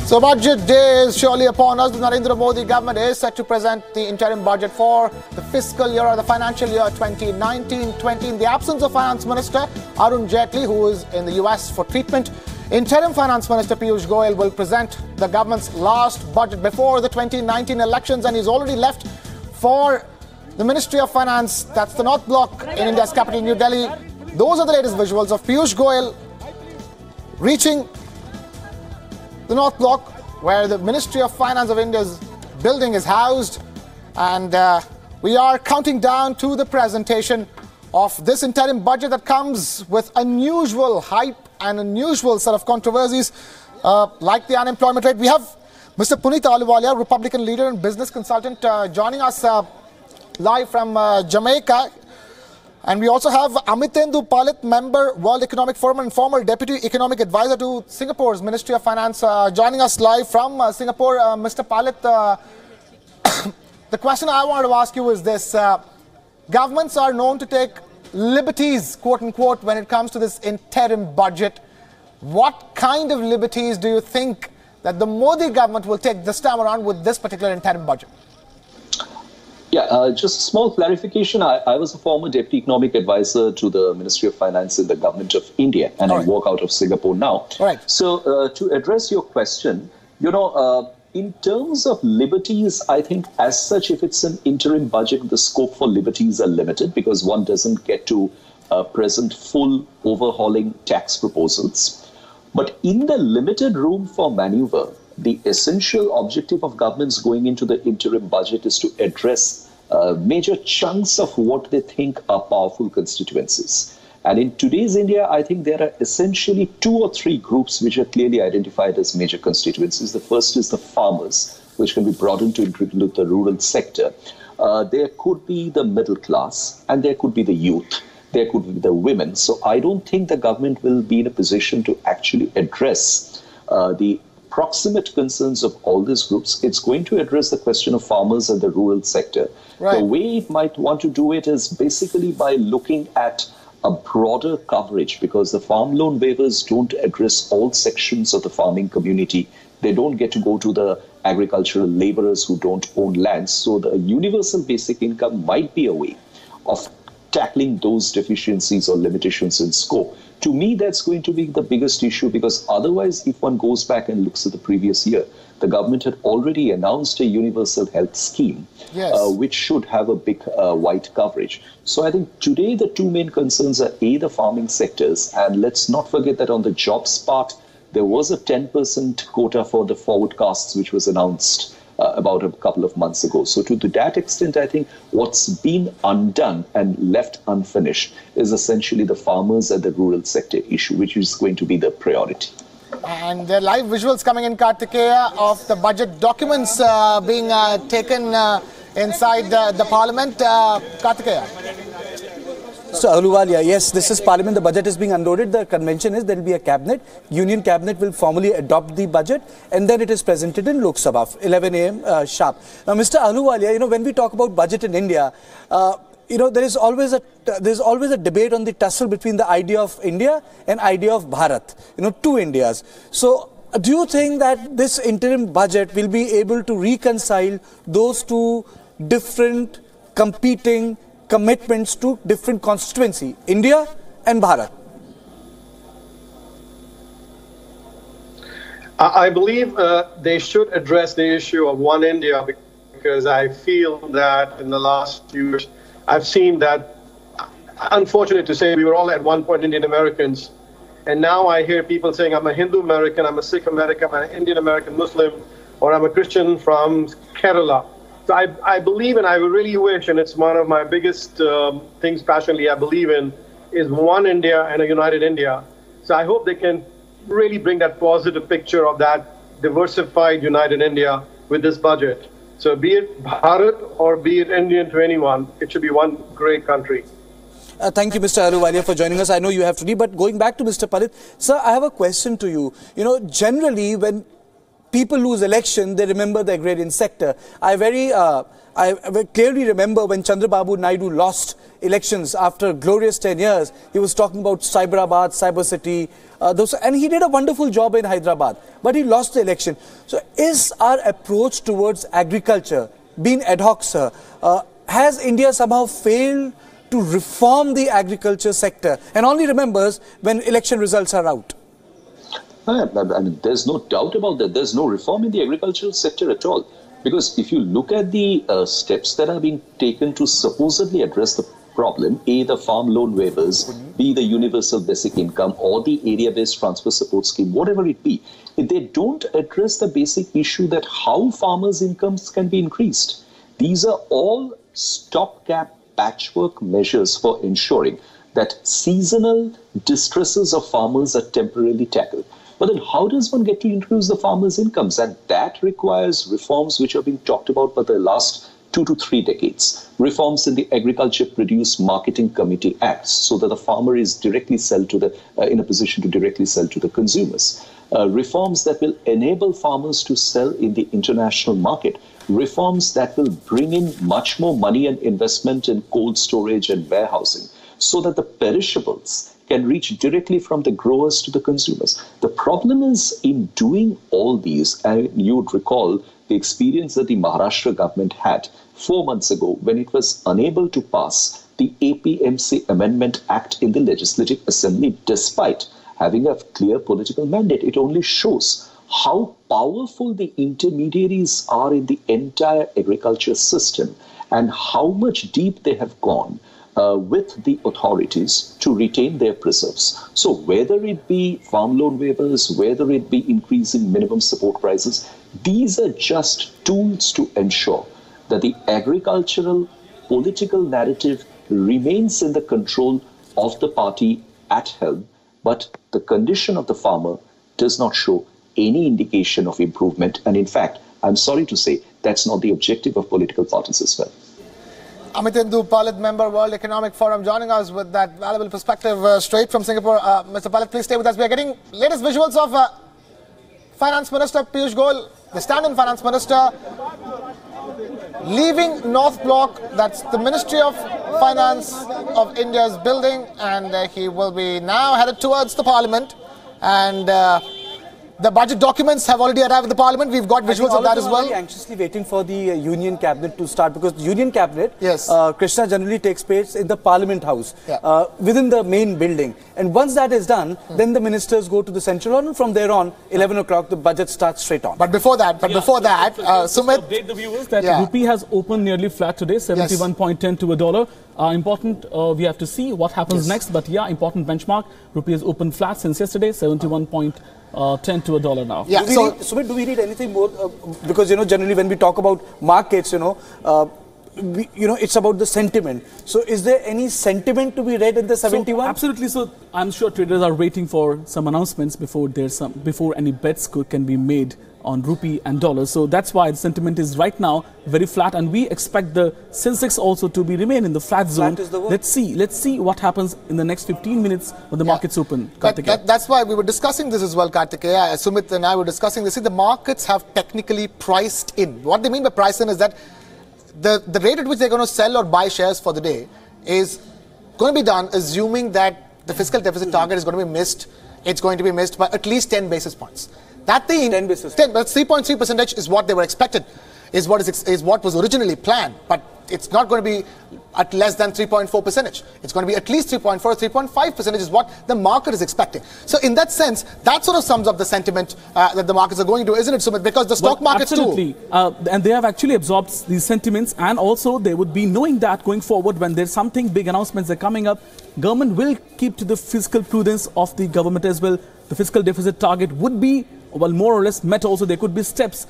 So budget day is surely upon us. The Narendra Modi government is set to present the interim budget for the fiscal year or the financial year 2019-20. In the absence of Finance Minister Arun Jaitley, who is in the US for treatment, Interim Finance Minister Piyush Goyal will present the government's last budget before the 2019 elections, and he's already left for the Ministry of Finance. That's the North Block in India's capital, New Delhi. Those are the latest visuals of Piyush Goyal reaching the North Block, where the Ministry of Finance of India's building is housed, and we are counting down to the presentation of this interim budget that comes with unusual hype and unusual set of controversies, like the unemployment rate. We have Mr. Puneet Ahluwalia, Republican leader and business consultant, joining us live from Jamaica. And we also have Amitendu Palit, member, World Economic Forum and former Deputy Economic Advisor to Singapore's Ministry of Finance, joining us live from Singapore. Mr. Palit, the question I wanted to ask you is this. Governments are known to take liberties, quote-unquote, when it comes to this interim budget. What kind of liberties do you think that the Modi government will take this time around with this particular interim budget? Yeah, just a small clarification. I was a former Deputy Economic Advisor to the Ministry of Finance in the Government of India, and I work out of Singapore now. So to address your question, in terms of liberties, I think as such, if it's an interim budget, the scope for liberties are limited because one doesn't get to present full overhauling tax proposals. But in the limited room for maneuver, the essential objective of governments going into the interim budget is to address major chunks of what they think are powerful constituencies. And in today's India, I think there are essentially 2 or 3 groups which are clearly identified as major constituencies. The first is the farmers, which can be broadened to include the rural sector. There could be the middle class, and there could be the youth. There could be the women. So I don't think the government will be in a position to actually address the proximate concerns of all these groups. It's going to address the question of farmers and the rural sector. The way it might want to do it is basically by looking at a broader coverage, because the farm loan waivers don't address all sections of the farming community. They don't get to go to the agricultural laborers who don't own land. So the universal basic income might be a way of tackling those deficiencies or limitations in scope. To me, that's going to be the biggest issue, because otherwise, if one goes back and looks at the previous year, the government had already announced a universal health scheme, which should have a big wide coverage. So I think today the 2 main concerns are A, the farming sectors, and let's not forget that on the jobs part, there was a 10% quota for the forward castes, which was announced about a couple of months ago. So to that extent, I think what's been undone and left unfinished is essentially the farmers and the rural sector issue, which is going to be the priority. And there are live visuals coming in, Kartikeya, of the budget documents being taken inside the parliament. Kartikeya. So Ahluwalia, yes, this is Parliament. The budget is being unloaded. The convention is there will be a cabinet. Union cabinet will formally adopt the budget, and then it is presented in Lok Sabha, 11 a.m. sharp. Now, Mr. Ahluwalia, when we talk about budget in India, there is always a debate on the tussle between the idea of India and idea of Bharat. 2 Indias. So, do you think that this interim budget will be able to reconcile those 2 different competing commitments to different constituency, India and Bharat? I believe they should address the issue of one India, because I feel that in the last few years, I've seen that, unfortunate to say, we were all at one point Indian Americans, and now I hear people saying I'm a Hindu American, I'm a Sikh American, I'm an Indian American Muslim, or I'm a Christian from Kerala. So I believe, and I really wish, and it's one of my biggest things passionately I believe in, is one India and a united India. So I hope they can really bring that positive picture of that diversified, united India with this budget. So be it Bharat or be it Indian to anyone, it should be one great country. Thank you, Mr. Ahluwalia, for joining us. I know you have to leave, but going back to Mr. Palit, sir, I have a question to you. Generally, when people lose election, they remember the agrarian sector. I very clearly remember when Chandrababu Naidu lost elections after glorious 10 years, he was talking about Cyberabad, Cyber City, and he did a wonderful job in Hyderabad, but he lost the election. So is our approach towards agriculture being ad hoc, sir? Has India somehow failed to reform the agriculture sector and only remembers when election results are out? I mean, there's no doubt about that. There's no reform in the agricultural sector at all. Because if you look at the steps that are being taken to supposedly address the problem, A, the farm loan waivers, B, the universal basic income, or the area-based transfer support scheme, whatever it be, they don't address the basic issue that how farmers' incomes can be increased. These are all stopgap patchwork measures for ensuring that seasonal distresses of farmers are temporarily tackled. But then how does one get to increase the farmers' incomes? And that requires reforms which have been talked about for the last 2 to 3 decades. Reforms in the Agriculture Produce Marketing Committee Acts, so that the farmer is directly in a position to directly sell to the consumers. Reforms that will enable farmers to sell in the international market. Reforms that will bring in much more money and investment in cold storage and warehousing, so that the perishables can reach directly from the growers to the consumers. The problem is in doing all these, and you would recall the experience that the Maharashtra government had 4 months ago when it was unable to pass the APMC Amendment Act in the Legislative Assembly despite having a clear political mandate. It only shows how powerful the intermediaries are in the entire agriculture system and how much deep they have gone with the authorities to retain their preserves. So whether it be farm loan waivers, whether it be increasing minimum support prices, these are just tools to ensure that the agricultural political narrative remains in the control of the party at helm, but the condition of the farmer does not show any indication of improvement. And in fact, I'm sorry to say, that's not the objective of political parties as well. Amitindu Palit, member, World Economic Forum, joining us with that valuable perspective straight from Singapore. Mr. Palit, please stay with us. We are getting latest visuals of Finance Minister Piyush Goyal, the stand-in Finance Minister, leaving North Block. That's the Ministry of Finance of India's building, and he will be now headed towards the Parliament. And the budget documents have already arrived at the Parliament. We've got visuals of that as well. I'm anxiously waiting for the Union Cabinet to start, because the Union Cabinet, yes, Krishna, generally takes place in the Parliament House, within the main building. And once that is done, then the ministers go to the Central Hall, and from there on, 11 o'clock, the budget starts straight on. But before that, Sumit, update the viewers that rupee has opened nearly flat today, 71.10 to a dollar. Important, we have to see what happens next. But yeah, important benchmark. Rupee has opened flat since yesterday, 71.10 to a dollar now. Yeah. So, do we need anything more? Because generally when we talk about markets, it's about the sentiment. So, is there any sentiment to be read in the 71? So, absolutely. So, I'm sure traders are waiting for some announcements before any bets can be made on rupee and dollars. So that's why the sentiment is right now very flat, and we expect the Sensex also to remain in the flat zone. Let's see what happens in the next 15 minutes when the markets open. That's why we were discussing this as well, Kartikeya. Sumit and I were discussing this. See, the markets have technically priced in. What they mean by price in is that the rate at which they're going to sell or buy shares for the day is going to be done assuming that the fiscal deficit target is going to be missed. It's going to be missed by at least 10 basis points. That's 3.3% is what they were expected, is what was originally planned. But it's not going to be at less than 3.4%. It's going to be at least 3.4, 3.5% is what the market is expecting. So in that sense, that sort of sums up the sentiment that the markets are going to, isn't it, Sumit? Because the stock markets too. And they have actually absorbed these sentiments, and also they would be knowing that going forward when there's something big announcements are coming up, government will keep to the fiscal prudence of the government as well. The fiscal deficit target would be, well, more or less met also. There could be steps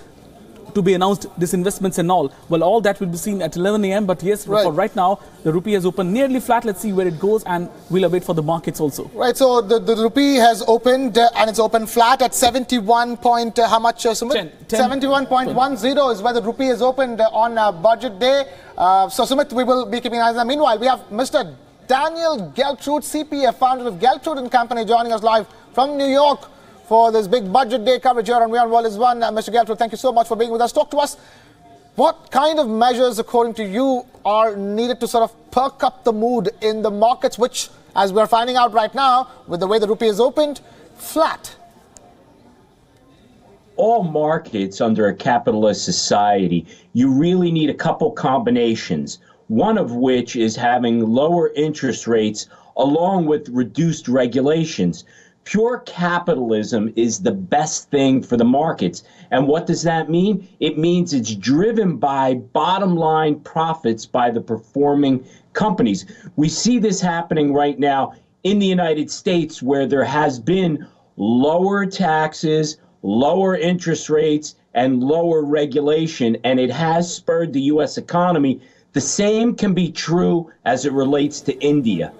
to be announced, disinvestments and all. Well, all that will be seen at 11 a.m. But yes, for right now, the rupee has opened nearly flat. Let's see where it goes, and we'll await for the markets also. Right, so the rupee has opened, and it's opened flat at 71 point, how much, Sumit? 71.10 is where the rupee is opened on budget day. So, Sumit, we will be keeping an eye on that. Meanwhile, we have Mr. Daniel Geltrude, CPA, founder of Geltrude & Company, joining us live from New York for this big budget day coverage here on Wion World is One. Mr. Geltrude, thank you so much for being with us. Talk to us. What kind of measures, according to you, are needed to sort of perk up the mood in the markets, which, as we're finding out right now, with the way the rupee is opened, flat? All markets under a capitalist society, you really need a couple combinations, one of which is having lower interest rates along with reduced regulations. Pure capitalism is the best thing for the markets. And what does that mean? It means it's driven by bottom line profits by the performing companies. We see this happening right now in the United States, where there has been lower taxes, lower interest rates, and lower regulation, and it has spurred the U.S. economy. The same can be true as it relates to India.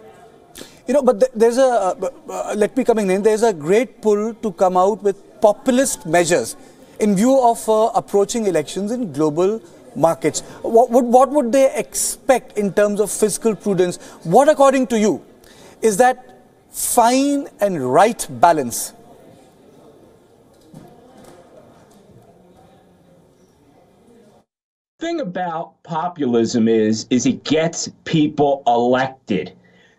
You know, but there's let me come in, there's a great pull to come out with populist measures in view of approaching elections in global markets. What would they expect in terms of fiscal prudence? What, according to you, is that fine and right balance? The thing about populism is it gets people elected.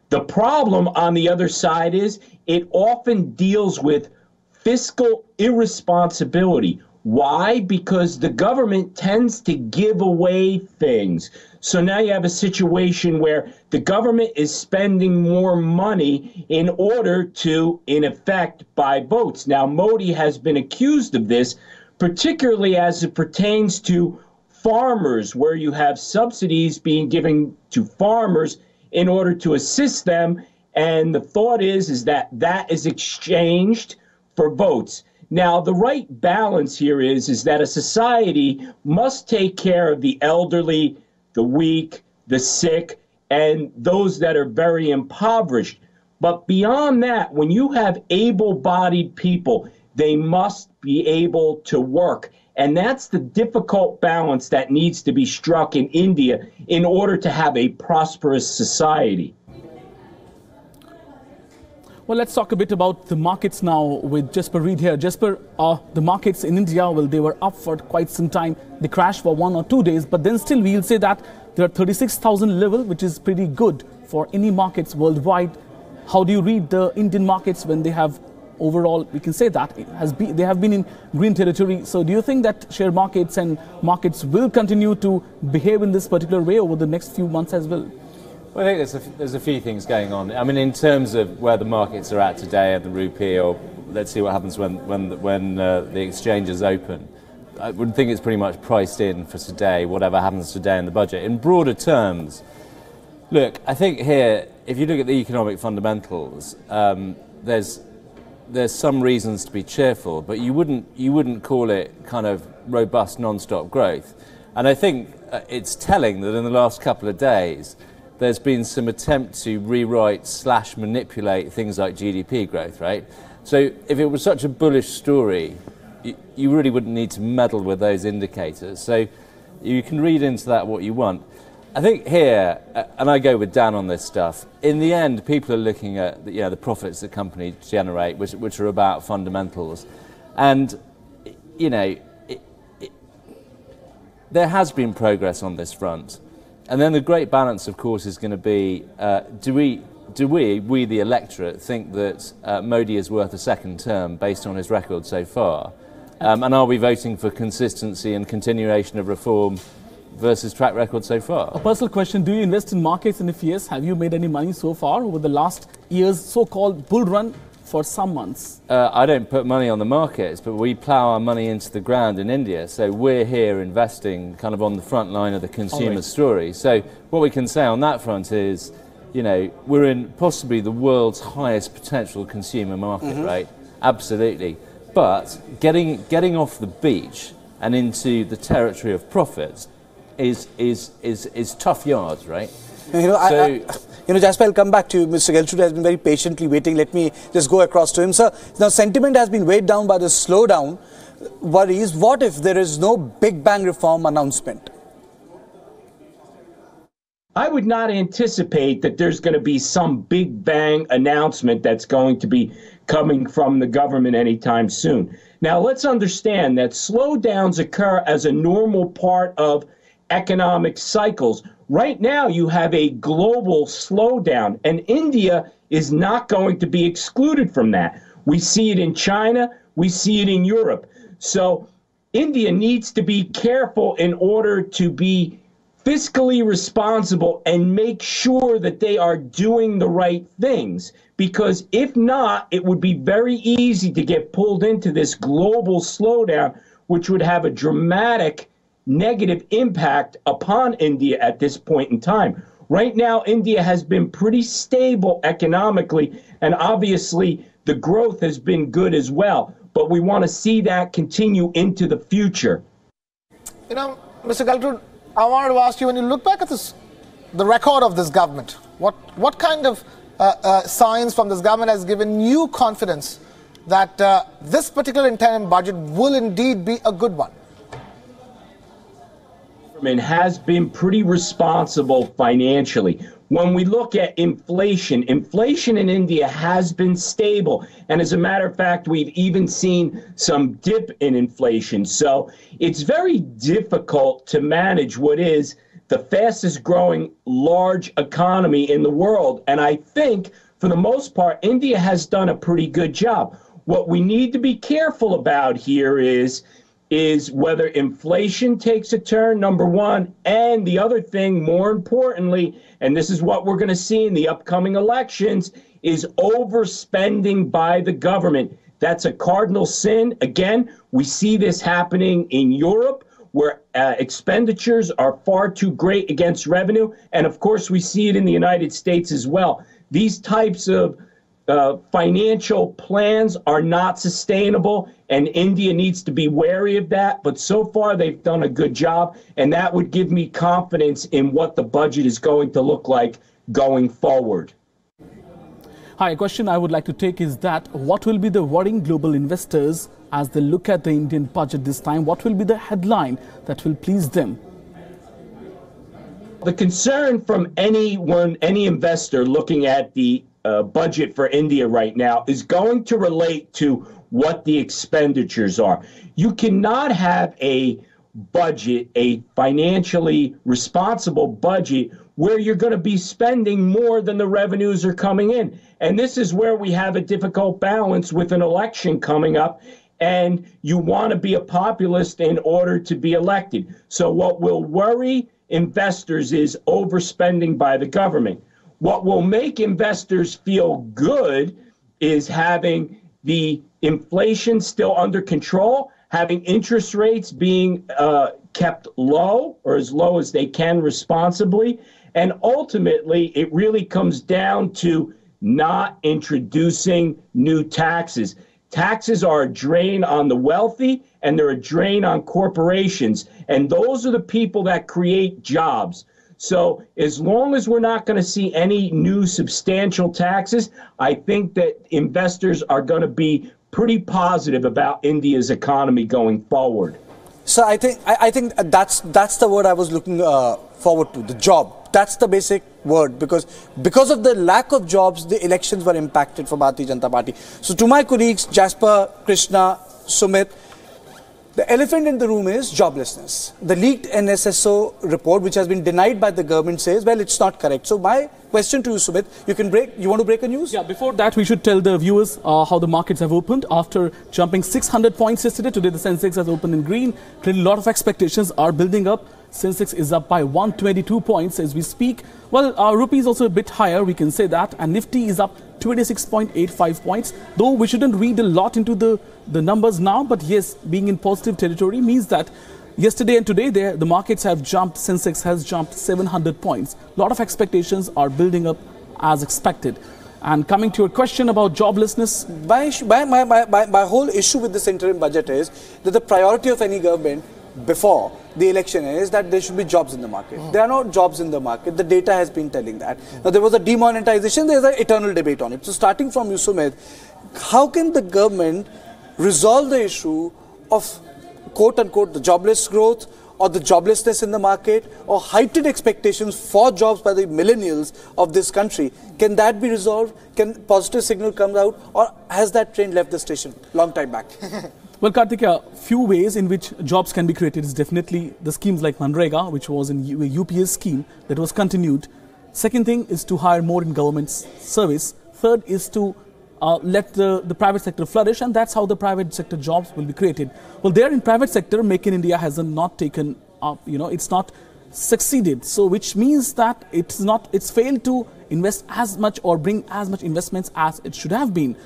The problem on the other side is it often deals with fiscal irresponsibility. Why? Because the government tends to give away things. So now you have a situation where the government is spending more money in order to, in effect, buy votes. Now, Modi has been accused of this, particularly as it pertains to farmers, where you have subsidies being given to farmers in order to assist them, and the thought is that that is exchanged for votes. Now, the right balance here is that a society must take care of the elderly, the weak, the sick, and those that are very impoverished. But beyond that, when you have able-bodied people, they must be able to work. And that's the difficult balance that needs to be struck in India in order to have a prosperous society. Well, let's talk a bit about the markets now with Jesper Reed here. Jesper, the markets in India, well, they were up for quite some time. They crashed for 1 or 2 days, but then still we'll say that they're at 36,000 level, which is pretty good for any markets worldwide. How do you read the Indian markets when they have overall, we can say that they have been in green territory? So do you think that share markets and markets will continue to behave in this particular way over the next few months as well? Well, I think there's a few things going on. I mean, in terms of where the markets are at today and the rupee, or let's see what happens when the exchanges open. I would think it's pretty much priced in for today, whatever happens today in the budget. In broader terms, look, I think here, if you look at the economic fundamentals, there's some reasons to be cheerful, but you wouldn't call it kind of robust non-stop growth. And I think it's telling that in the last couple of days there's been some attempt to rewrite/manipulate things like GDP growth, right? So if it was such a bullish story, you really wouldn't need to meddle with those indicators. So you can read into that what you want. I think here, and I go with Dan on this stuff, in the end, people are looking at the profits that companies generate, which are about fundamentals. And, there has been progress on this front. And then the great balance, of course, is going to be, do we, the electorate, think that Modi is worth a second term based on his record so far? And are we voting for consistency and continuation of reform versus track record so far? A personal question, do you invest in markets, and if yes, have you made any money so far over the last year's so-called bull run for some months? I don't put money on the markets, but we plough our money into the ground in India. So we're here investing kind of on the front line of the consumer story. So what we can say on that front is, we're in possibly the world's highest potential consumer market, right? Absolutely. But getting off the beach and into the territory of profits is tough yards, right? Jasper, I'll come back to you. Mr. Geltrude has been very patiently waiting. Let me just go across to him. Sir, now sentiment has been weighed down by the slowdown. Worries, what if there is no big bang reform announcement? I would not anticipate that there's going to be some big bang announcement that's going to be coming from the government anytime soon. Now, let's understand that slowdowns occur as a normal part of economic cycles. Right now, you have a global slowdown, and India is not going to be excluded from that. We see it in China. We see it in Europe. So India needs to be careful in order to be fiscally responsible and make sure that they are doing the right things. Because if not, it would be very easy to get pulled into this global slowdown, which would have a dramatic negative impact upon India at this point in time. Right now, India has been pretty stable economically, and obviously the growth has been good as well. But we want to see that continue into the future. You know, Mr. Galtrud, I wanted to ask you, when you look back at this, the record of this government, what kind of signs from this government has given you confidence that this particular interim budget will indeed be a good one? Government has been pretty responsible financially. When we look at inflation in India has been stable. And as a matter of fact, we've even seen some dip in inflation. So it's very difficult to manage what is the fastest growing large economy in the world. And I think for the most part, India has done a pretty good job. What we need to be careful about here is whether inflation takes a turn, number one, and the other thing, more importantly, and this is what we're going to see in the upcoming elections, is overspending by the government. That's a cardinal sin. Again, we see this happening in Europe, where expenditures are far too great against revenue, and of course we see it in the United States as well. These types of financial plans are not sustainable, and India needs to be wary of that. But so far, they've done a good job, and that would give me confidence in what the budget is going to look like going forward. Hi, a question I would like to take is that what will be the worrying global investors as they look at the Indian budget this time? What will be the headline that will please them? The concern from any investor looking at the budget for India right now is going to relate to what the expenditures are. You cannot have a budget, a financially responsible budget, where you're going to be spending more than the revenues are coming in. And this is where we have a difficult balance with an election coming up, and you want to be a populist in order to be elected. So what will worry investors is overspending by the government. What will make investors feel good is having the inflation still under control, having interest rates being kept low or as low as they can responsibly. And ultimately, it really comes down to not introducing new taxes. Taxes are a drain on the wealthy, and they're a drain on corporations. And those are the people that create jobs. So as long as we're not going to see any new substantial taxes, I think that investors are going to be pretty positive about India's economy going forward. So I think that's the word I was looking forward to, the job. That's the basic word, because of the lack of jobs, the elections were impacted for Bharatiya Janata Party. So to my colleagues, Jasper, Krishna, Sumit, the elephant in the room is joblessness. The leaked NSSO report, which has been denied by the government, says, well, it's not correct. So my question to you, Sumit, you want to break a news? Yeah, before that, we should tell the viewers how the markets have opened. After jumping 600 points yesterday, today the Sensex has opened in green. Clearly, a lot of expectations are building up. Sensex is up by 122 points as we speak. Well, our rupee is also a bit higher, we can say that. And Nifty is up 26.85 points. Though we shouldn't read a lot into the numbers now. But yes, being in positive territory means that yesterday and today the markets have jumped. Sensex has jumped 700 points. A lot of expectations are building up as expected. And coming to your question about joblessness, my whole issue with this interim budget is that the priority of any government before the election is that there should be jobs in the market. There are no jobs in the market. The data has been telling that. Now, there was a demonetization. There's an eternal debate on it. So starting from you, Sumit, how can the government resolve the issue of, quote unquote, the jobless growth or the joblessness in the market or heightened expectations for jobs by the millennials of this country, can that be resolved? Can positive signal come out, or has that train left the station long time back? Well, Karthik, a few ways in which jobs can be created is definitely the schemes like Manrega, which was a UPS scheme that was continued. Second thing is to hire more in government service. Third is to let the private sector flourish, and that's how the private sector jobs will be created. Well, there in private sector, Make in India has not taken up, it's not succeeded. So which means that it's failed to invest as much or bring as much investments as it should have been.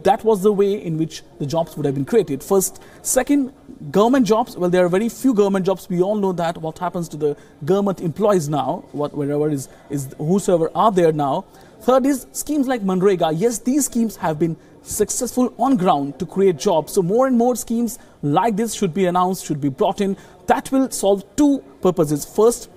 That was the way in which the jobs would have been created. First. Second, government jobs. Well, there are very few government jobs. We all know that what happens to the government employees now, wherever is whosoever are there now. Third is schemes like Manrega. Yes, these schemes have been successful on ground to create jobs. So more and more schemes like this should be announced, should be brought in. That will solve two purposes. First,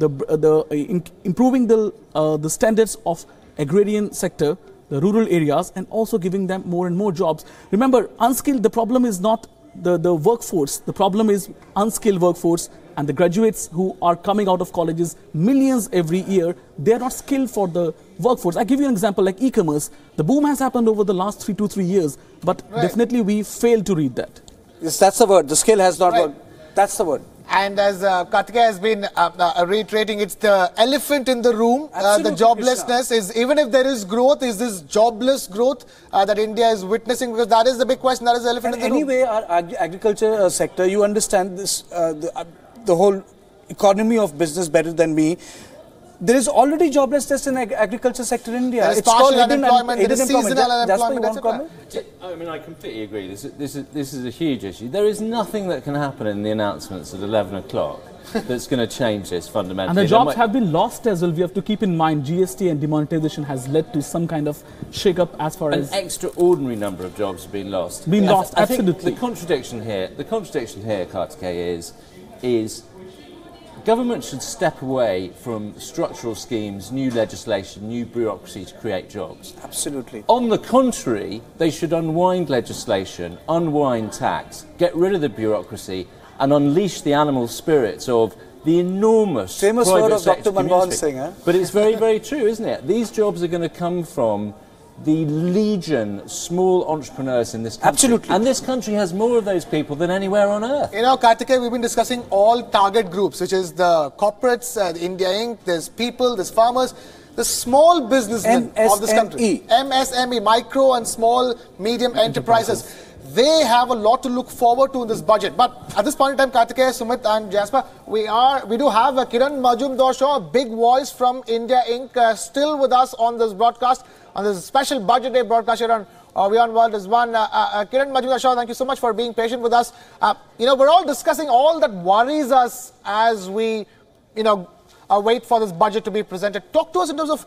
improving the standards of agrarian sector, the rural areas, and also giving them more and more jobs. Remember, unskilled, the problem is not the workforce. The problem is unskilled workforce and the graduates who are coming out of colleges, millions every year. They are not skilled for the workforce. I give you an example like e-commerce. The boom has happened over the last 2 to 3 years, but definitely we failed to read that. Yes, that's the word. The skill has not worked. That's the word. And as Karthikeya has been reiterating, it's the elephant in the room. The joblessness is, even if there is growth, is this jobless growth that India is witnessing? Because that is the big question, that is the elephant in the room. Anyway, our agriculture sector, you understand this, the whole economy of business better than me. There is already joblessness in agriculture sector in India. It's partial unemployment, there is seasonal unemployment, etc. I mean, I completely agree. This is a huge issue. There is nothing that can happen in the announcements at 11 o'clock that's going to change this fundamentally. And the jobs have been lost as well. We have to keep in mind GST and demonetization has led to some kind of shake-up as far as... An extraordinary number of jobs have been lost. Absolutely. I think the contradiction here, Karthikeya, is government should step away from structural schemes, new legislation, new bureaucracy to create jobs. Absolutely. On the contrary, they should unwind legislation, unwind tax, get rid of the bureaucracy and unleash the animal spirits of the enormous famous word of Dr. Manmohan Singh. Eh? But it's very, very true, isn't it? These jobs are going to come from the legion small entrepreneurs in this country. Absolutely. And this country has more of those people than anywhere on earth. Karthikeya, we've been discussing all target groups, which is the corporates, the India Inc., there's people, there's farmers, the small businessmen of this country. MSME, micro and small, medium enterprises. They have a lot to look forward to in this budget. But at this point in time, Karthikeya, Sumit and Jasper, we do have Kiran Majumdar-Shaw, a big voice from India Inc., still with us on this broadcast, on this special budget day broadcast here on Wion World is One. Kiran Majumdar-Shaw, thank you so much for being patient with us. We're all discussing all that worries us as we, wait for this budget to be presented. Talk to us in terms of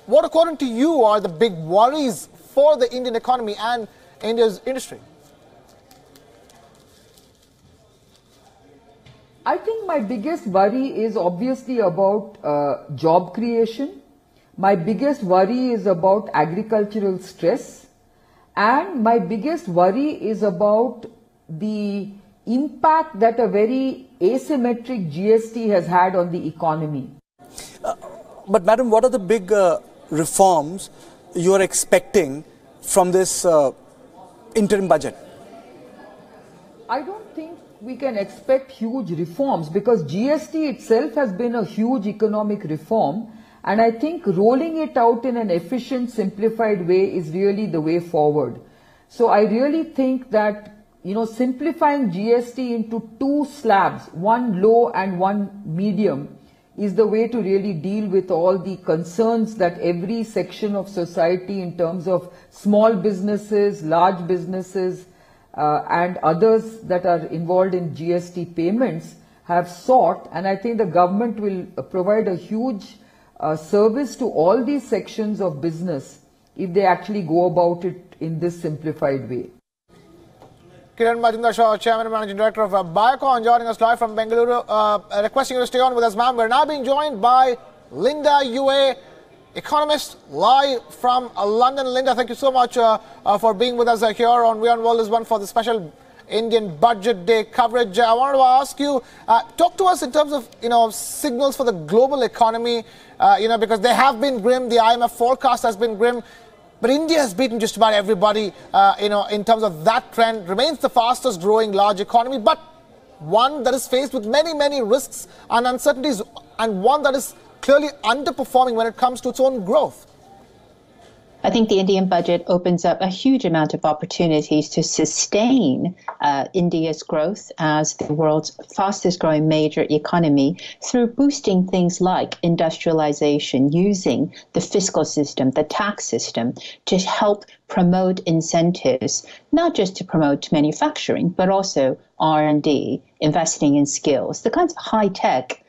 what, according to you, are the big worries for the Indian economy and India's industry. I think my biggest worry is obviously about job creation. My biggest worry is about agricultural stress. And my biggest worry is about the impact that a very asymmetric GST has had on the economy. But madam, what are the big reforms you are expecting from this interim budget? I don't think we can expect huge reforms because GST itself has been a huge economic reform, and I think rolling it out in an efficient, simplified way is really the way forward. So I really think that, simplifying GST into 2 slabs, one low and one medium, is the way to really deal with all the concerns that every section of society in terms of small businesses, large businesses and others that are involved in GST payments have sought, and I think the government will provide a huge service to all these sections of business if they actually go about it in this simplified way. Kiran Majumdar-Shaw, Chairman and Managing Director of Biocon, joining us live from Bengaluru. Requesting you to stay on with us, ma'am. We're now being joined by Linda UA, economist, live from London. Linda, thank you so much for being with us here on Wion World is One for the special Indian Budget Day coverage. I wanted to ask you, talk to us in terms of, signals for the global economy, because they have been grim. The IMF forecast has been grim. But India has beaten just about everybody, in terms of that trend, remains the fastest growing large economy, but one that is faced with many, many risks and uncertainties, and one that is clearly underperforming when it comes to its own growth. I think the Indian budget opens up a huge amount of opportunities to sustain India's growth as the world's fastest growing major economy through boosting things like industrialization, using the fiscal system, the tax system to help promote incentives, not just to promote manufacturing, but also R&D, investing in skills, the kinds of high-tech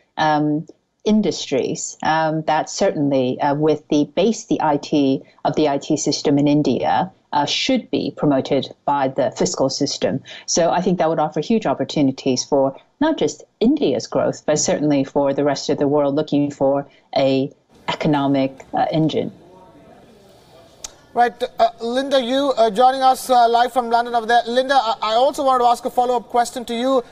industries that certainly with the IT system in India should be promoted by the fiscal system. So I think that would offer huge opportunities for not just India's growth, but certainly for the rest of the world looking for a economic engine. Right, Linda, you joining us live from London over there. Linda, I also wanted to ask a follow-up question to you.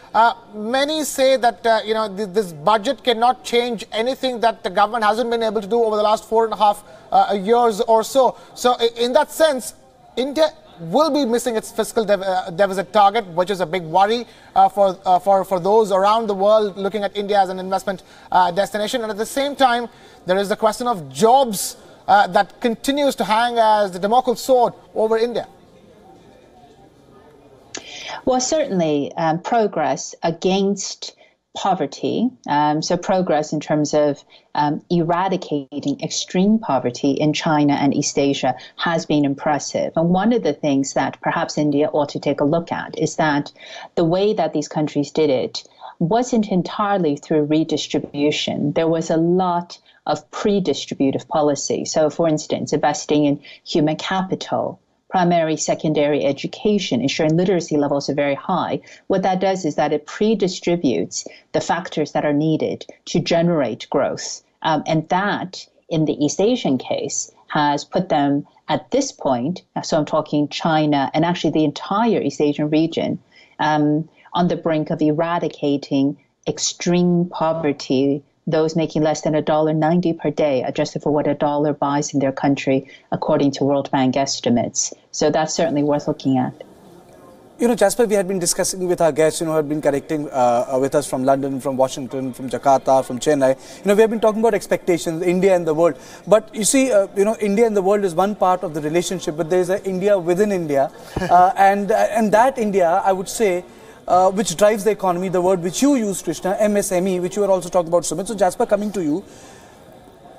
Many say that this budget cannot change anything that the government hasn't been able to do over the last 4.5 years or so. So, in that sense, India will be missing its fiscal deficit target, which is a big worry for those around the world looking at India as an investment destination. And at the same time, there is the question of jobs that continues to hang as the Damocles sword over India. Well, certainly progress against poverty, so progress in terms of eradicating extreme poverty in China and East Asia has been impressive. And one of the things that perhaps India ought to take a look at is that the way that these countries did it wasn't entirely through redistribution. There was a lot of pre-distributive policy. So, for instance, investing in human capital, primary, secondary education, ensuring literacy levels are very high. What that does is that it pre-distributes the factors that are needed to generate growth. And that, in the East Asian case, has put them at this point, so I'm talking China and actually the entire East Asian region, on the brink of eradicating extreme poverty, those making less than $1.90 per day, adjusted for what a dollar buys in their country, according to World Bank estimates. So that's certainly worth looking at. Jasper, we had been discussing with our guests, who had been connecting with us from London, from Washington, from Jakarta, from Chennai. We have been talking about expectations, India and the world. But you see, India and the world is one part of the relationship, but there is an India within India. and that India, I would say, which drives the economy, the word which you use, Krishna, MSME, which you were also talking about, Sumit. So, Jasper, coming to you,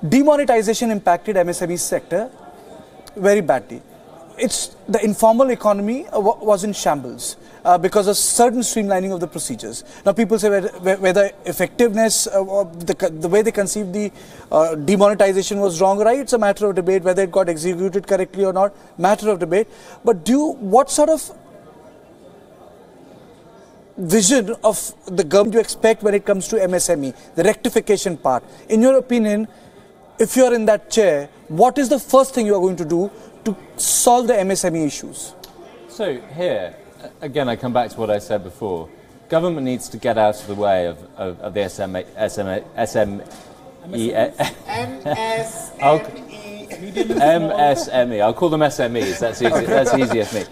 demonetization impacted MSME sector very badly. It's the informal economy was in shambles because of certain streamlining of the procedures. Now, people say whether effectiveness, or the way they conceived the demonetization was wrong, right? It's a matter of debate whether it got executed correctly or not, matter of debate. But what sort of vision of the government you expect when it comes to MSME, the rectification part? In your opinion, if you're in that chair, what is the first thing you are going to do to solve the MSME issues? So here, again, I come back to what I said before. Government needs to get out of the way of the MSME. I'll call them SMEs. That's easy. That's easier for me.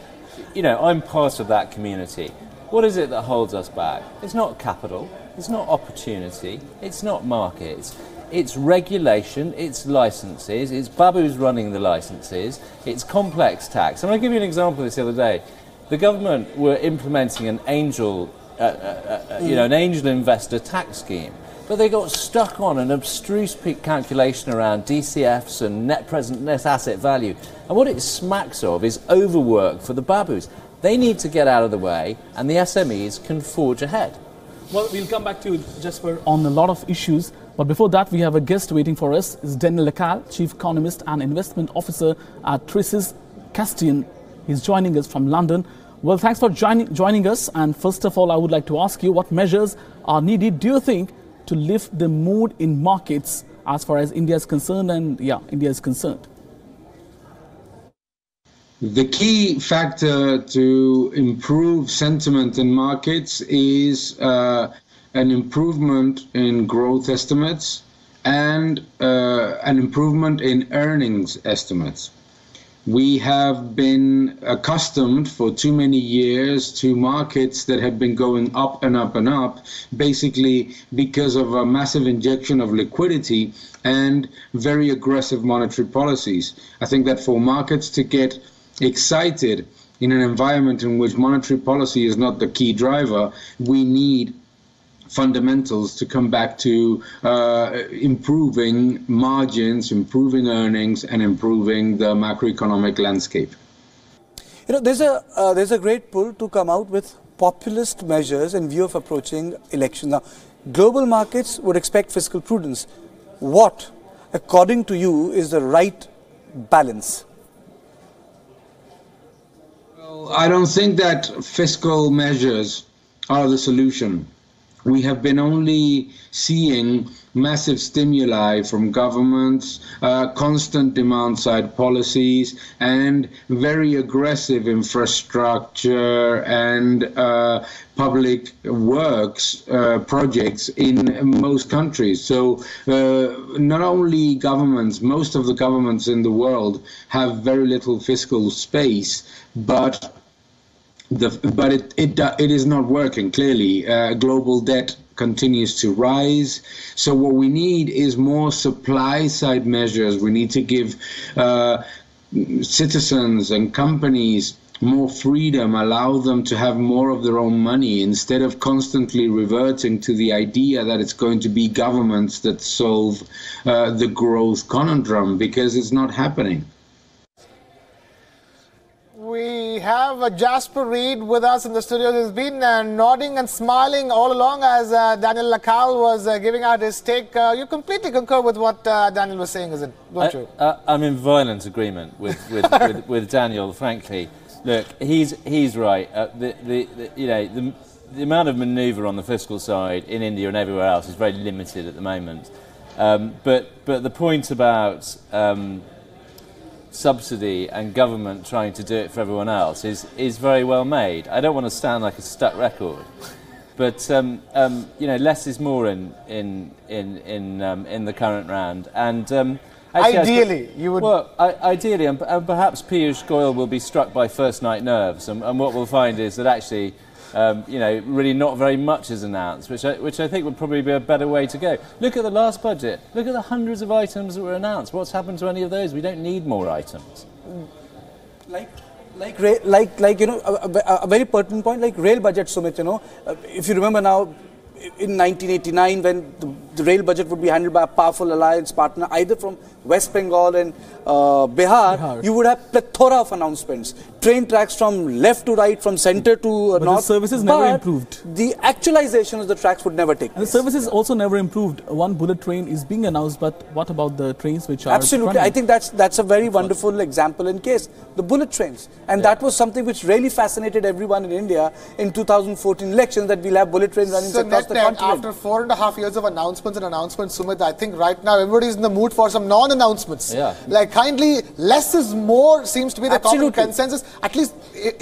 I'm part of that community. What is it that holds us back? It's not capital, it's not opportunity, it's not markets, it's regulation, it's licenses, it's babus running the licenses, it's complex tax. And I'll give you an example of this the other day. The government were implementing an angel investor tax scheme, but they got stuck on an abstruse calculation around DCFs and net asset value. And what it smacks of is overwork for the babus. They need to get out of the way, and the SMEs can forge ahead. Well, we'll come back to Jasper on a lot of issues, but before that, we have a guest waiting for us. It's Daniel Lacal, Chief Economist and Investment Officer at Tricis Castian. He's joining us from London. Well, thanks for joining us. And first of all, I would like to ask you, what measures are needed, do you think, to lift the mood in markets as far as India is concerned and, India is concerned? The key factor to improve sentiment in markets is an improvement in growth estimates and an improvement in earnings estimates. We have been accustomed for too many years to markets that have been going up and up and up, basically because of a massive injection of liquidity and very aggressive monetary policies. I think that for markets to get excited in an environment in which monetary policy is not the key driver, we need fundamentals to come back to improving margins, improving earnings, and improving the macroeconomic landscape. You know, there's a great pull to come out with populist measures in view of approaching elections. Now, global markets would expect fiscal prudence. What, according to you, is the right balance? Well, I don't think that fiscal measures are the solution. We have been only seeing massive stimuli from governments, constant demand-side policies, and very aggressive infrastructure and public works projects in most countries. So not only governments, most of the governments in the world have very little fiscal space, but it is not working, clearly. Global debt continues to rise. So what we need is more supply-side measures. We need to give citizens and companies more freedom, allow them to have more of their own money, instead of constantly reverting to the idea that it's going to be governments that solve the growth conundrum, because it's not happening. We have Jasper Reed with us in the studio. He's been nodding and smiling all along as Daniel Lacalle was giving out his take. You completely concur with what Daniel was saying, isn't it? Don't you? I'm in violent agreement with Daniel, frankly. Look, he's right. The amount of manoeuvre on the fiscal side in India and everywhere else is very limited at the moment. But the point about subsidy and government trying to do it for everyone else is very well made. I don't want to sound like a stuck record, but less is more in the current round. And ideally, you would. Well, ideally, and perhaps Piyush Goyal will be struck by first-night nerves, and what we'll find is that actually, really not very much is announced, which I think would probably be a better way to go. Look at the last budget. Look at the hundreds of items that were announced. What's happened to any of those? We don't need more items. A very pertinent point, like rail budget, Sumit. If you remember now, in 1989, when the rail budget would be handled by a powerful alliance partner, either from West Bengal and Bihar, you would have plethora of announcements. Train tracks from left to right, from center to north. The services never improved. The actualization of the tracks would never take place. And the services also never improved. One bullet train is being announced, but what about the trains which are Absolutely. running? I think that's a very wonderful example in case. The bullet trains. And that was something which really fascinated everyone in India in 2014 elections, that we'll have bullet trains running across the continent. After 4.5 years of announcements, Sumit, I think right now everybody's in the mood for some non-announcements. Yeah. Like kindly, less is more seems to be the common consensus. At least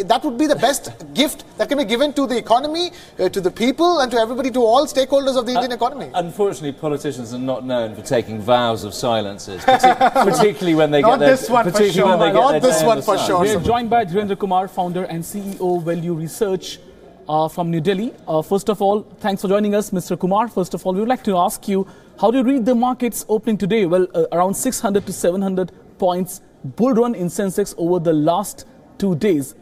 that would be the best gift that can be given to the economy, to the people, and to everybody, to all stakeholders of the Indian economy. Unfortunately, politicians are not known for taking vows of silences, particularly when they get their Not this one for sure. We are joined by Dhirendra Kumar, founder and CEO Value Research from New Delhi. First of all, thanks for joining us, Mr. Kumar. First of all, we would like to ask you, how do you read the markets opening today? Well, around 600 to 700 points bull run in Sensex over the last 2 days.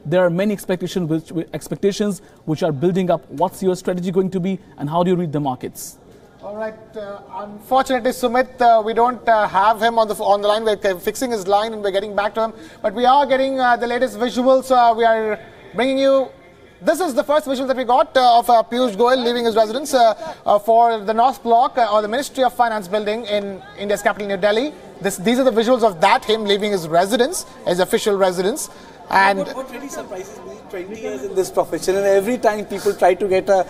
There are many expectations which are building up. What's your strategy going to be, and how do you read the markets? All right. Unfortunately, Sumit, we don't have him on the line. We're fixing his line and we're getting back to him. But we are getting the latest visuals. We are bringing you. This is the first visual that we got of Piyush Goyal leaving his residence for the North Block or the Ministry of Finance building in India's capital, New Delhi. These are the visuals of him leaving his residence, his official residence. And what really surprises me, 20 years in this profession, and every time people try to get a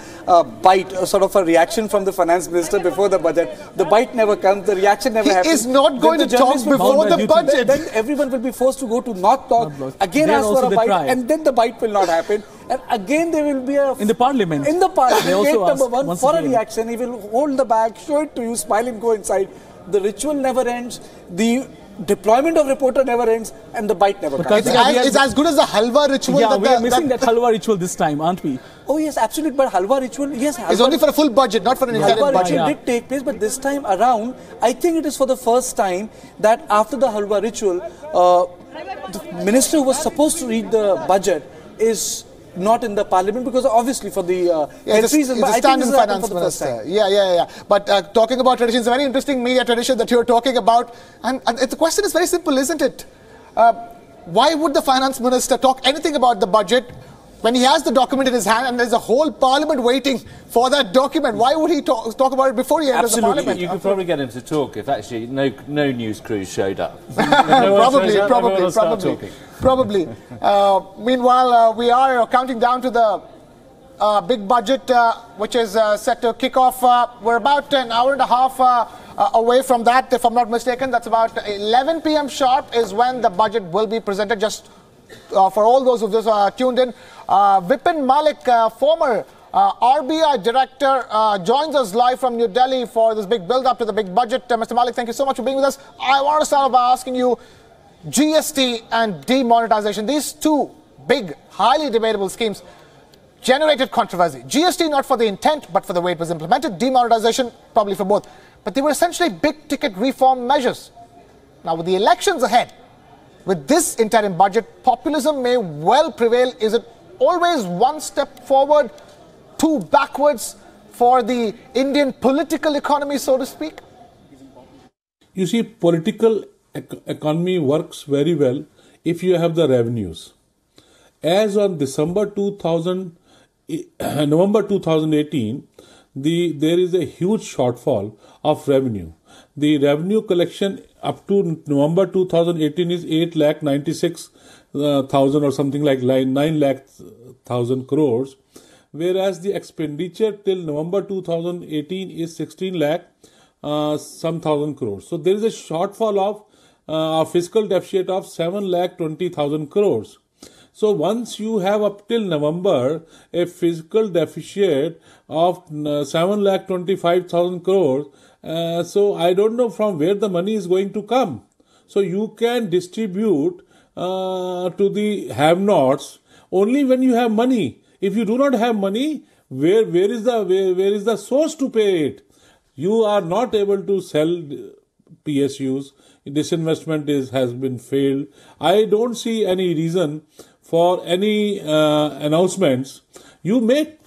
bite, a sort of a reaction from the finance minister before the budget, the bite never comes, the reaction never happens. He is not going to talk before the budget. Then everyone will be forced to go to not talk, again ask for a bite, and then the bite will not happen. And again there will be a... In the parliament. In the parliament, they also number one, for a reaction, he will hold the bag, show it to you, smile and go inside. The ritual never ends, the deployment of reporter never ends, and the bite never comes. It's as good as the halwa ritual. Yeah, we are missing that halwa ritual this time, aren't we? Oh yes, absolutely. But halwa ritual, yes. It's only for a full budget, not for an interim budget. Halwa ritual did take place, but this time around, I think it is for the first time that after the halwa ritual, the minister who was supposed to read the budget is not in the parliament, because obviously for the health reasons. It's a stand-in finance minister. Yeah. But talking about tradition, it's a very interesting media tradition that you're talking about. And the question is very simple, isn't it? Why would the finance minister talk anything about the budget when he has the document in his hand and there's a whole parliament waiting for that document? Why would he talk about it before he enters the parliament? You could probably get him to talk if actually no news crews showed up. Probably. Meanwhile, we are counting down to the big budget, which is set to kick off. We're about an hour and a half away from that, if I'm not mistaken. That's about 11 p.m. sharp is when the budget will be presented. Just for all those who just tuned in, Vipin Malik, former RBI director, joins us live from New Delhi for this big build-up to the big budget. Mr. Malik, thank you so much for being with us. I want to start by asking you, GST and demonetization, these two big, highly debatable schemes generated controversy. GST not for the intent, but for the way it was implemented. Demonetization probably for both. But they were essentially big-ticket reform measures. Now, with the elections ahead, with this interim budget, populism may well prevail. Is it always one step forward, two backwards for the Indian political economy, so to speak? You see, political economy works very well if you have the revenues. As on November 2018, there is a huge shortfall of revenue. The revenue collection up to November 2018 is 8,96,000 or something like 9,00,000 crores, whereas the expenditure till November 2018 is 16,00,000 crores. So there is a shortfall of a fiscal deficit of 7,20,000 crores. So once you have up till November a fiscal deficit of 7,25,000 crores, so I don't know from where the money is going to come. So you can distribute to the have-nots only when you have money. If you do not have money, where is the source to pay it? You are not able to sell PSUs. Disinvestment has been failed. I don't see any reason for any announcements. You may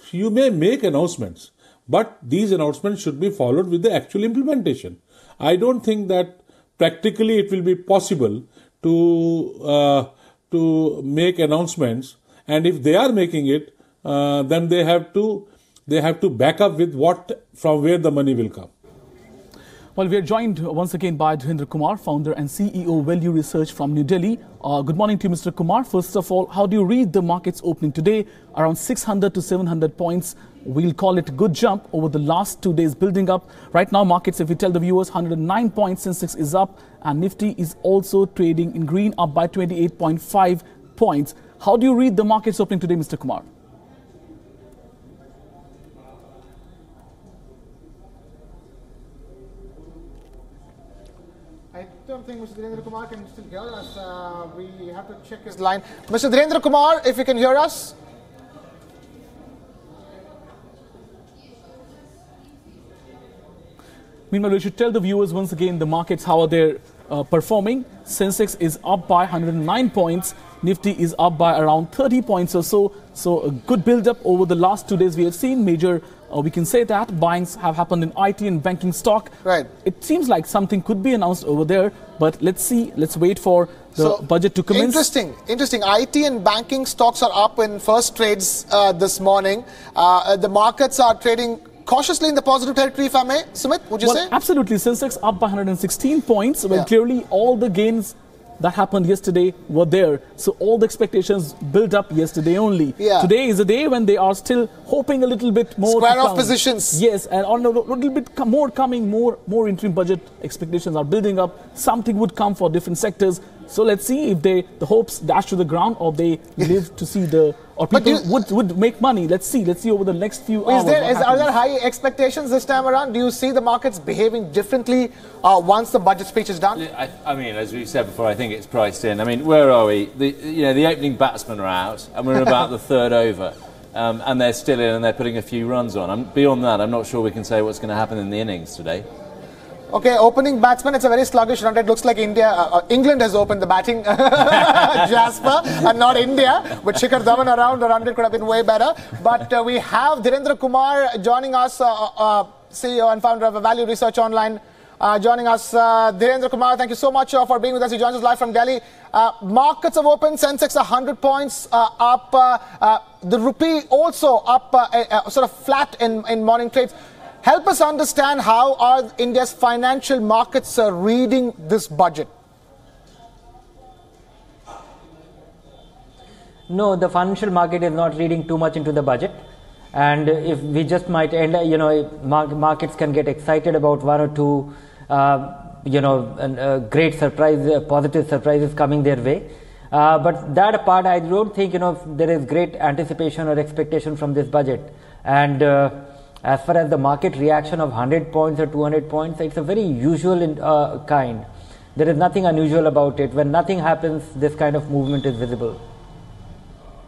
make announcements, but these announcements should be followed with the actual implementation. I don't think that practically it will be possible to make announcements, and if they are making it, then they have to back up with from where the money will come. Well, we are joined once again by Dhirendra Kumar, founder and CEO Value Research from New Delhi. Good morning to you, Mr. Kumar. First of all, how do you read the markets opening today? Around 600 to 700 points. We'll call it a good jump over the last 2 days building up. Right now, markets, if we tell the viewers, 109 points, Sensex is up, and Nifty is also trading in green, up by 28.5 points. How do you read the markets opening today, Mr. Kumar? I don't think Mr. Dhirendra Kumar can still hear us. We have to check his line. Mr. Dhirendra Kumar, if you can hear us. Meanwhile, we should tell the viewers once again the markets, how are they performing. Sensex is up by 109 points. Nifty is up by around 30 points or so. So a good build-up over the last 2 days. We have seen major, we can say that, buyings have happened in IT and banking stock. Right. It seems like something could be announced over there, but let's see. Let's wait for the budget to commence. Interesting. IT and banking stocks are up in first trades this morning. The markets are trading cautiously in the positive territory, if I may. Sumit, would you say? Absolutely. Sensex up by 116 points. Well, clearly all the gains that happened yesterday were there. So all the expectations built up yesterday only. Yeah. Today is a day when they are still hoping a little bit more. Square off positions. Yes, and on a little bit more coming, more interim budget expectations are building up. Something would come for different sectors. So let's see if the hopes dash to the ground, or they live to see or people would make money. Let's see over the next few hours. Are there high expectations this time around? Do you see the markets behaving differently once the budget speech is done? I mean, as we've said before, I think it's priced in. I mean, where are we? The opening batsmen are out, and we're about the third over, and they're still in, and they're putting a few runs on. Beyond that, I'm not sure we can say what's going to happen in the innings today. Okay, opening batsman, it's a very sluggish run. It looks like England has opened the batting, Jasper, and not India. With Shikhar Dhawan around, the run rate could have been way better. But we have Dhirendra Kumar joining us, CEO and founder of Value Research Online, joining us. Dhirendra Kumar, thank you so much for being with us. He joins us live from Delhi. Markets have opened, Sensex 100 points up. The rupee also up, sort of flat in morning trades. Help us understand how are India's financial markets reading this budget? No, the financial market is not reading too much into the budget. And if we just might end, markets can get excited about one or two, great surprise, positive surprises coming their way. But that apart, I don't think, there is great anticipation or expectation from this budget. And as far as the market reaction of 100 points or 200 points, it's a very usual kind. There is nothing unusual about it. When nothing happens, this kind of movement is visible.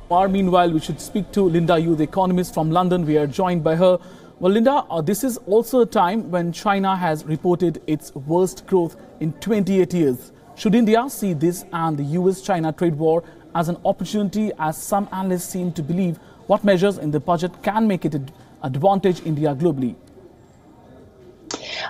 Meanwhile, we should speak to Linda Yu, the economist from London. We are joined by her. Well, Linda, this is also a time when China has reported its worst growth in 28 years. Should India see this and the US-China trade war as an opportunity, as some analysts seem to believe? What measures in the budget can make it advantage India globally?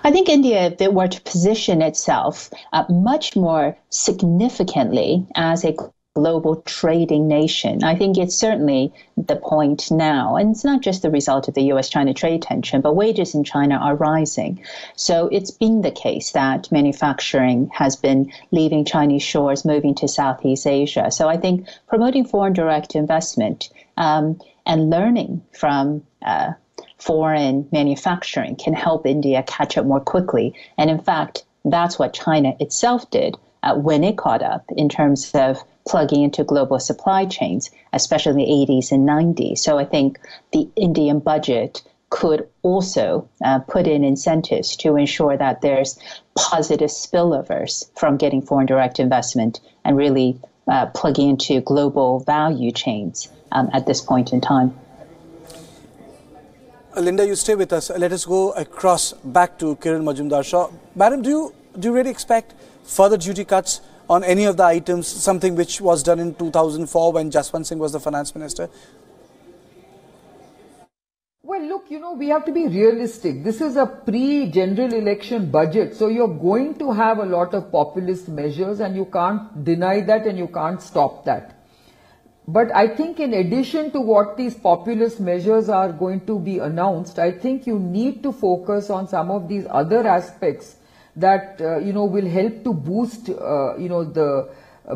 I think India, if it were to position itself much more significantly as a global trading nation, I think it's certainly the point now. And it's not just the result of the US-China trade tension, but wages in China are rising. So it's been the case that manufacturing has been leaving Chinese shores, moving to Southeast Asia. So I think promoting foreign direct investment and learning from foreign manufacturing can help India catch up more quickly. And in fact, that's what China itself did when it caught up in terms of plugging into global supply chains, especially in the 80s and 90s. So I think the Indian budget could also put in incentives to ensure that there's positive spillovers from getting foreign direct investment and really plugging into global value chains at this point in time. Linda, you stay with us. Let us go across back to Kiran Majumdar-Shaw. Madam, do you really expect further duty cuts on any of the items, something which was done in 2004 when Jaswant Singh was the finance minister? Well, look, we have to be realistic. This is a pre-general election budget. So you're going to have a lot of populist measures, and you can't deny that and you can't stop that. But I think in addition to what these populist measures are going to be announced, I think you need to focus on some of these other aspects that, will help to boost, the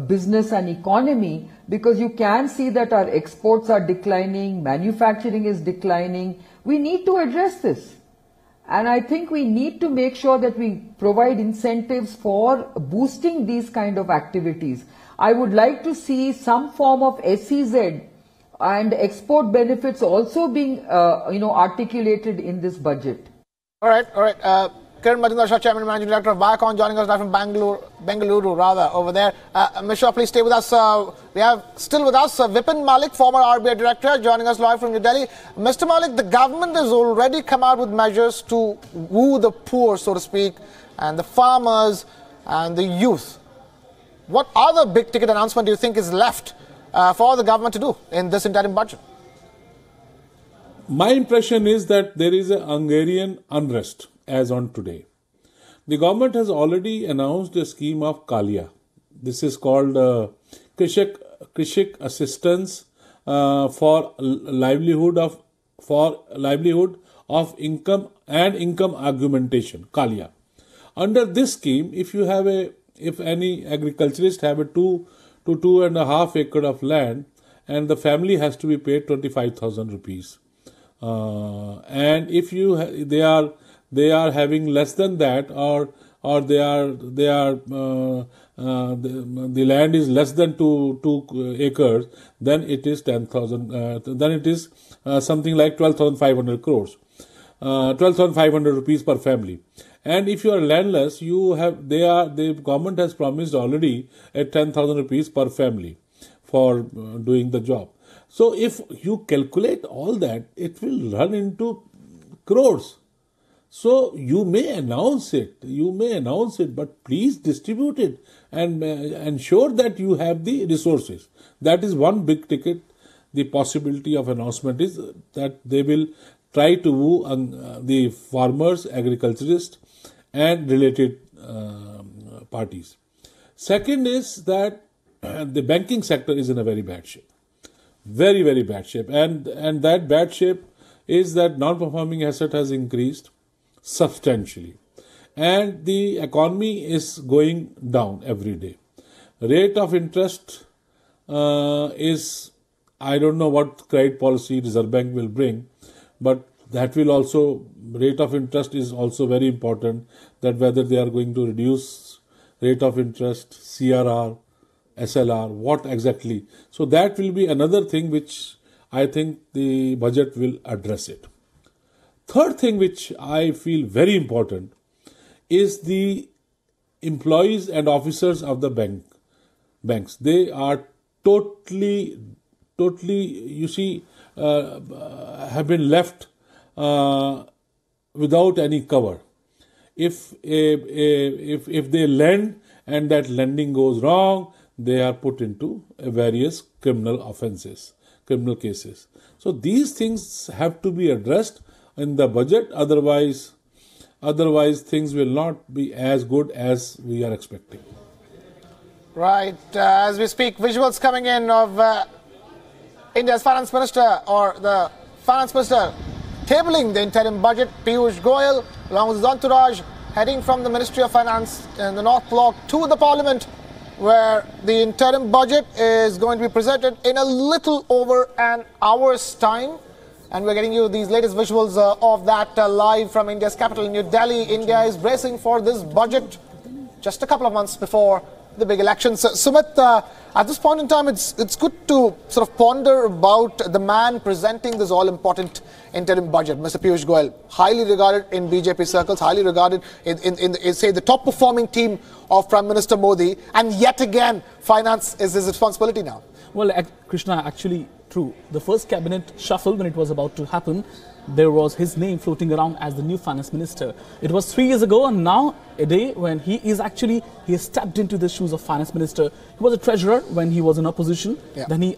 business and economy, because you can see that our exports are declining, manufacturing is declining. We need to address this. And I think we need to make sure that we provide incentives for boosting these kind of activities. I would like to see some form of SEZ and export benefits also being, articulated in this budget. All right. Kiran Majumdar-Shaw, Chairman and Managing Director of Wion, joining us live from Bengaluru, over there. Ms. Shaw, please stay with us. We have still with us Vipin Malik, former RBI Director, joining us live from New Delhi. Mr. Malik, the government has already come out with measures to woo the poor, so to speak, and the farmers and the youth. What other big ticket announcement do you think is left for the government to do in this interim budget? My impression is that there is a Hungarian unrest as on today. The government has already announced a scheme of Kalia. This is called Krishik Assistance for livelihood of income and income augmentation, Kalia. Under this scheme, if you have a if any agriculturist have a 2 to 2.5 acre of land, and the family has to be paid 25,000 rupees. And if they are having less than that, or the land is less than 2 acres, then it is 10,000. Then it is something like 12,500 crores, 12,500 rupees per family. And if you are landless, the government has promised already at 10,000 rupees per family for doing the job. So if you calculate all that, it will run into crores. So you may announce it, but please distribute it and ensure that you have the resources. That is one big ticket. The possibility of announcement is that they will try to woo the farmers, agriculturists, and related parties. Second is that the banking sector is in a very bad shape. Very, very bad shape. And that bad shape is that non-performing asset has increased substantially. And the economy is going down every day. Rate of interest is, I don't know what credit policy Reserve Bank will bring, but that will also, rate of interest is also very important, that whether they are going to reduce rate of interest, CRR, SLR, what exactly. So that will be another thing which I think the budget will address it. Third thing which I feel very important is the employees and officers of the banks. They are totally, you see, have been left without any cover. If they lend and that lending goes wrong, they are put into various criminal offences, criminal cases. So these things have to be addressed in the budget, otherwise things will not be as good as we are expecting. Right. As we speak, visuals coming in of India's finance minister, or the finance minister, tabling the interim budget. Piyush Goyal, along with his entourage, heading from the Ministry of Finance in the North Block to the Parliament, where the interim budget is going to be presented in a little over an hour's time. And we're getting you these latest visuals of that live from India's capital, New Delhi. India is bracing for this budget just a couple of months before the big elections. Sumit, at this point in time, it's good to sort of ponder about the man presenting this all-important interim budget, Mr. Piyush Goyal, highly regarded in BJP circles, highly regarded in say, the top-performing team of Prime Minister Modi, and yet again, finance is his responsibility now. Well, Krishna, actually, true. The first cabinet shuffle, when it was about to happen, there was his name floating around as the new finance minister. It was 3 years ago, and now a day when he has stepped into the shoes of finance minister. He was a treasurer when he was in opposition. Yeah. Then he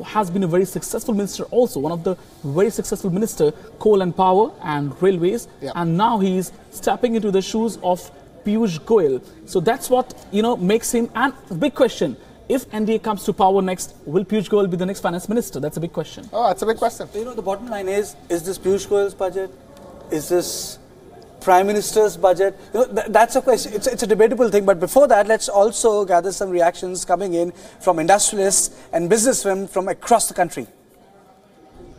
has been a very successful minister also, one of the very successful minister, coal and power and railways. Yeah. And now he is stepping into the shoes of Piyush Goyal. So that's what, makes him, and the big question, if NDA comes to power next, will Piyush Goyal be the next finance minister? That's a big question. Oh, that's a big question. The bottom line is this Piyush Goyal's budget? Is this Prime Minister's budget? That's a question. It's a debatable thing. But before that, let's also gather some reactions coming in from industrialists and businessmen from across the country.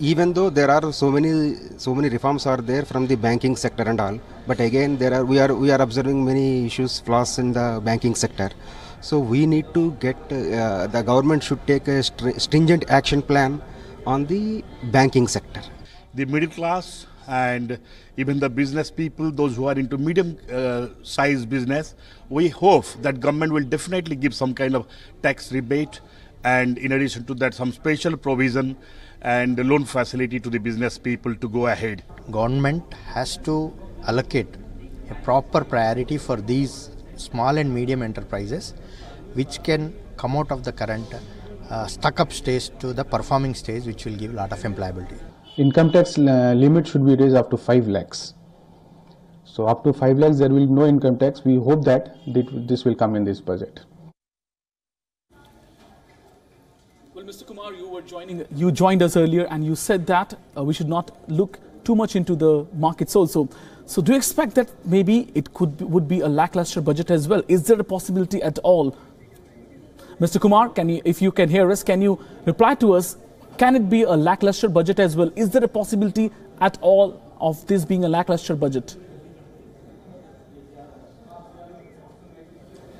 Even though there are so many reforms are there from the banking sector and all, but again we are observing many issues, flaws in the banking sector. So we need to get, the government should take a stringent action plan on the banking sector. The middle class and even the business people, those who are into medium size business, we hope that government will definitely give some kind of tax rebate, and in addition to that some special provision and loan facility to the business people to go ahead. Government has to allocate a proper priority for these small and medium enterprises, which can come out of the current stuck-up stage to the performing stage, which will give a lot of employability. Income tax limit should be raised up to 5 lakhs. So up to 5 lakhs there will be no income tax. We hope that this will come in this budget. Well, Mr. Kumar, you joined us earlier and you said that we should not look too much into the markets also. So do you expect that maybe it would be a lackluster budget as well? Is there a possibility at all? Mr. Kumar, if you can hear us, can you reply to us? Can it be a lackluster budget as well? Is there a possibility at all of this being a lackluster budget?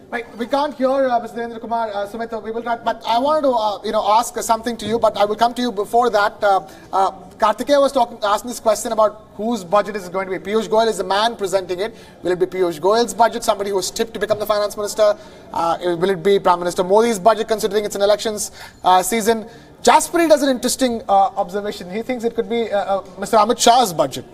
Right, we can't hear Mr. Narendra Kumar, Sumit, we will try, but I wanted to ask something to you, but I will come to you before that. Kartikeya was asking this question about whose budget is going to be. Piyush Goyal is the man presenting it. Will it be Piyush Goyal's budget, somebody who was tipped to become the finance minister? Will it be Prime Minister Modi's budget, considering it's an elections season? Jasperi does an interesting observation. He thinks it could be Mr. Amit Shah's budget.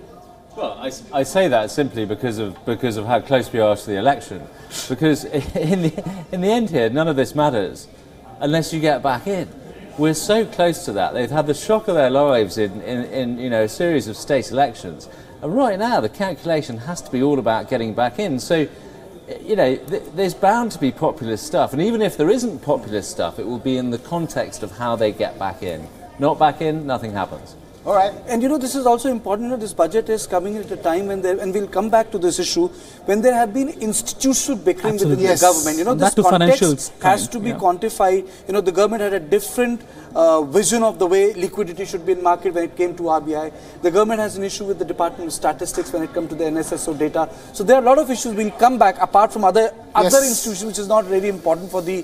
Well, I say that simply because of how close we are to the election. Because in the end here, none of this matters unless you get back in. We're so close to that. They've had the shock of their lives in a series of state elections, and right now the calculation has to be all about getting back in. So, there's bound to be populist stuff, and even if there isn't populist stuff, it will be in the context of how they get back in. Not back in, nothing happens. All right. And this is also important. This budget is coming at a time when and we'll come back to this issue, when there have been institutional bickering within the government. This context has to be quantified. The government had a different vision of the way liquidity should be in market when it came to RBI. The government has an issue with the Department of Statistics when it comes to the NSSO data. So there are a lot of issues. We'll come back apart from other institutions, which is not really important for the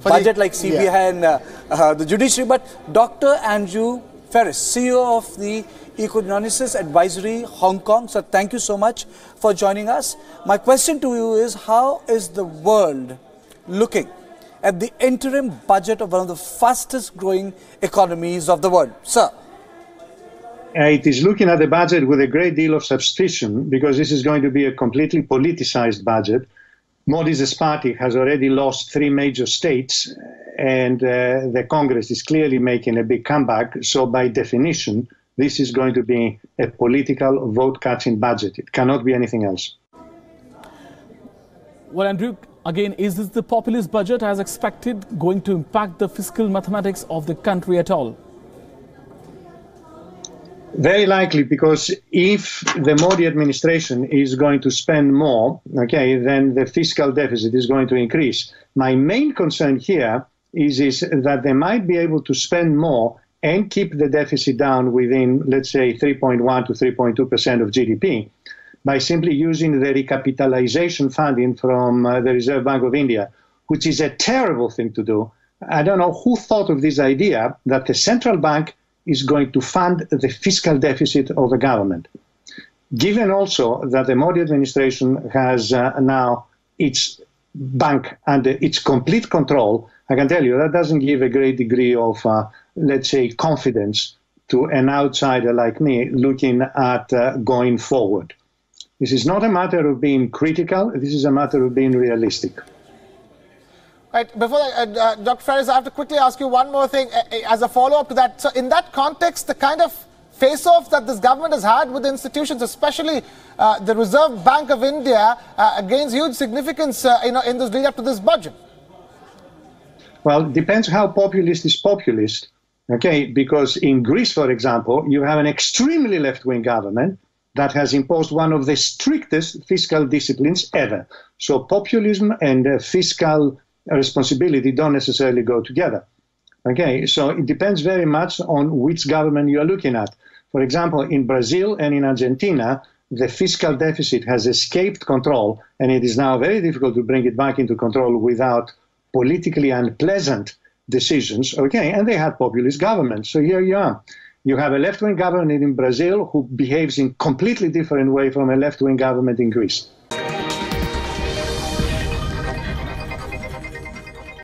budget like CBI and the judiciary. But Dr. Andrew Ferris, CEO of the Economics Advisory Hong Kong. So thank you so much for joining us. My question to you is, how is the world looking at the interim budget of one of the fastest growing economies of the world? Sir. It is looking at the budget with a great deal of suspicion, because this is going to be a completely politicized budget. Modi's party has already lost 3 major states, and the Congress is clearly making a big comeback. So by definition, this is going to be a political vote-catching budget. It cannot be anything else. Well, Andrew, again, is this the populist budget as expected going to impact the fiscal mathematics of the country at all? Very likely, because if the Modi administration is going to spend more, then the fiscal deficit is going to increase. My main concern here is that they might be able to spend more and keep the deficit down within, let's say, 3.1 to 3.2% of GDP by simply using the recapitalization funding from the Reserve Bank of India, which is a terrible thing to do. I don't know who thought of this idea that the central bank is going to fund the fiscal deficit of the government. Given also that the Modi administration has now its bank under its complete control, I can tell you that doesn't give a great degree of, let's say, confidence to an outsider like me looking at going forward. This is not a matter of being critical, this is a matter of being realistic. Right, before that, Dr. Ferris, I have to quickly ask you one more thing as a follow-up to that. So in that context, the kind of face-off that this government has had with institutions, especially the Reserve Bank of India, gains huge significance in this lead up to this budget. Well, it depends how populist is populist, because in Greece, for example, you have an extremely left-wing government that has imposed one of the strictest fiscal disciplines ever. So populism and fiscal responsibility don't necessarily go together. So it depends very much on which government you are looking at. For example, in Brazil and in Argentina, the fiscal deficit has escaped control, and it is now very difficult to bring it back into control without politically unpleasant decisions. And they had populist governments. So here you are. You have a left-wing government in Brazil who behaves in completely different way from a left-wing government in Greece.